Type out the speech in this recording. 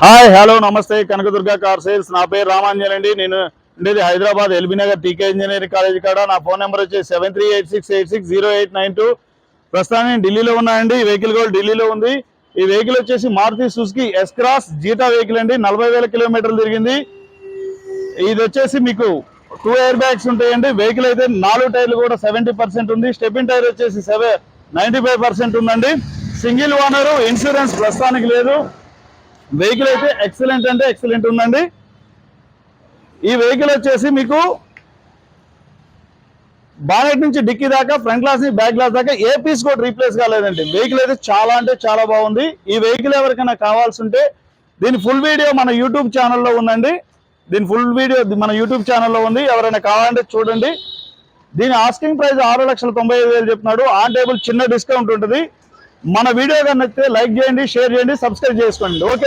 Hi hello నమస్తే Kanakadurga car sales నా పేరు రామాంజన్ అండి. నేను ఉండేది హైదరాబాద్ ఎల్బీ నగర్ టీకే ఇంజనీరింగ్ కాలేజ్ కాడ. నా ఫోన్ నెంబర్ వచ్చేసి 7386860892. ప్రస్తుతానికి ఢిల్లీలో ఉన్నాయండి. ఈ వెహికల్ కూడా ఢిల్లీలో ఉంది. ఈ వెహికల్ వచ్చేసి Maruti Suzuki S cross zeta vehicle అండి. 40,000 కిలోమీటర్లు తిరిగింది. ఇది వచ్చేసి మీకు 2 ఎయిర్ బ్యాగ్స్ ఉంటాయండి. వెహికల్ అయితే 4 టైర్లు కూడా 70% ఉంది. స్టెపిన్ టైర్ వచ్చేసి 95% ఉందండి. సింగిల్ ఓనరు, ఇన్సూరెన్స్ ప్రస్తుతానికి లేదు. వెహికల్ అయితే ఎక్సలెంట్ అంటే ఎక్సలెంట్ ఉందండి. ఈ వెహికల్ వచ్చేసి మీకు బానెట్ నుంచి డిక్కీ దాకా, ఫ్రంట్ గ్లాస్ నుంచి బ్యాక్ గ్లాస్ దాకా ఏ పీస్ కూడా రీప్లేస్ కాలేదండి. వెహికల్ అయితే చాలా అంటే చాలా బాగుంది. ఈ వెహికల్ ఎవరికైనా కావాల్సి ఉంటే దీని ఫుల్ వీడియో మన యూట్యూబ్ ఛానల్లో ఉందండి. దీని ఫుల్ వీడియో మన యూట్యూబ్ ఛానల్లో ఉంది. ఎవరైనా కావాలంటే చూడండి. దీని ఆస్కింగ్ ప్రైస్ 6,95,000 చెప్తున్నాడు. ఆన్ టేబుల్ చిన్న డిస్కౌంట్ ఉంటుంది. మన వీడియో కనుక లైక్ చేయండి, షేర్ చేయండి, సబ్స్క్రైబ్ చేసుకోండి. ఓకే.